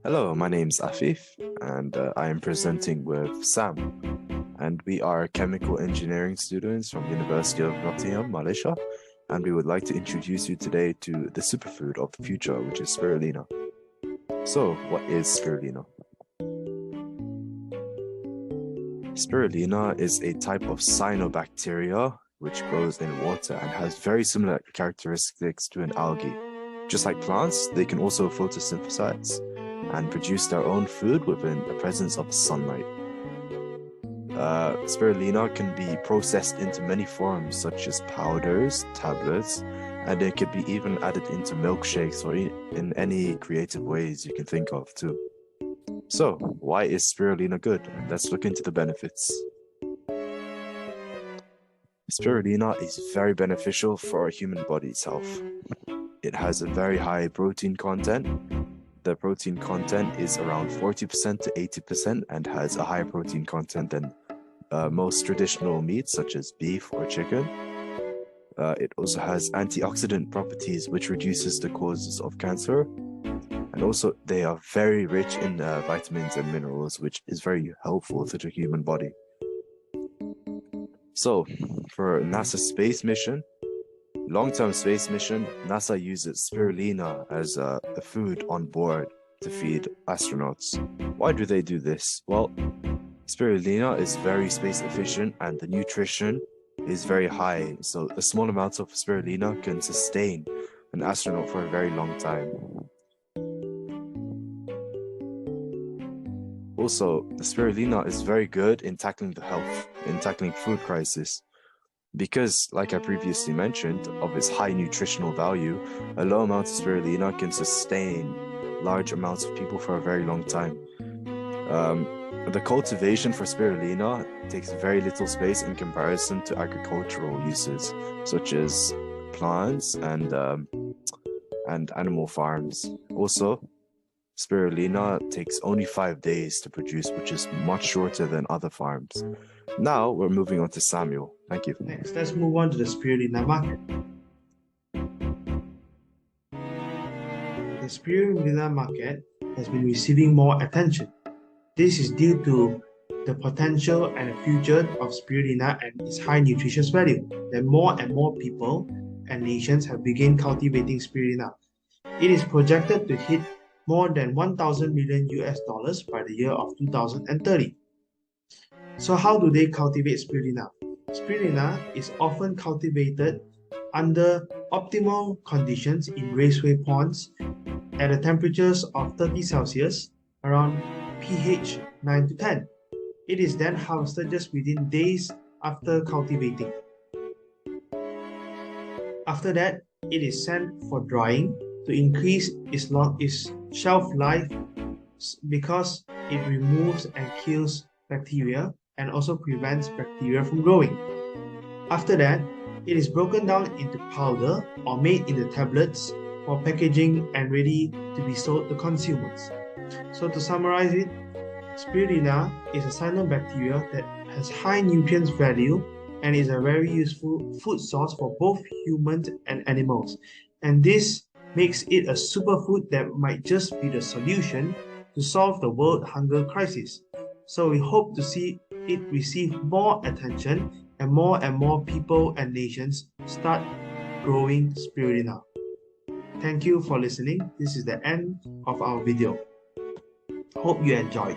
Hello, my name's Afif, and I am presenting with Sam. And we are chemical engineering students from University of Nottingham, Malaysia. And we would like to introduce you today to the superfood of the future, which is spirulina. So, what is spirulina? Spirulina is a type of cyanobacteria which grows in water and has very similar characteristics to an algae. Just like plants, they can also photosynthesize and produce their own food within the presence of sunlight. Spirulina can be processed into many forms, such as powders, tablets, and it could be even added into milkshakes or in any creative ways you can think of too. So, why is spirulina good? Let's look into the benefits. Spirulina is very beneficial for our human body's health. It has a very high protein content. The protein content is around 40% to 80% and has a higher protein content than most traditional meats such as beef or chicken. It also has antioxidant properties which reduces the causes of cancer. And also they are very rich in vitamins and minerals, which is very helpful to the human body. So for NASA's space mission, long-term space mission, NASA uses spirulina as a food on board to feed astronauts. Why do they do this? Well, spirulina is very space efficient and the nutrition is very high, so a small amount of spirulina can sustain an astronaut for a very long time. Also, the spirulina is very good in tackling food crisis. Because, like I previously mentioned, of its high nutritional value, a low amount of spirulina can sustain large amounts of people for a very long time. The cultivation for spirulina takes very little space in comparison to agricultural uses, such as plants and animal farms. Also, spirulina takes only 5 days to produce, which is much shorter than other farms. Now we're moving on to Samuel. Thank you. Next, let's move on to the spirulina market. The spirulina market has been receiving more attention. This is due to the potential and future of spirulina and its high nutritious value. That more and more people and nations have begun cultivating spirulina. It is projected to hit more than 1,000 million US dollars by the year of 2030. So how do they cultivate spirulina? Spirulina is often cultivated under optimal conditions in raceway ponds at the temperatures of 30 Celsius, around pH 9 to 10. It is then harvested just within days after cultivating. After that, it is sent for drying to increase its shelf life because it removes and kills bacteria and also prevents bacteria from growing. After that, it is broken down into powder or made into tablets for packaging and ready to be sold to consumers. So to summarize it, spirulina is a cyanobacteria that has high nutrients value and is a very useful food source for both humans and animals. And this makes it a superfood that might just be the solution to solve the world hunger crisis. So we hope to see it receive more attention and more people and nations start growing spirulina. Thank you for listening. This is the end of our video. Hope you enjoyed.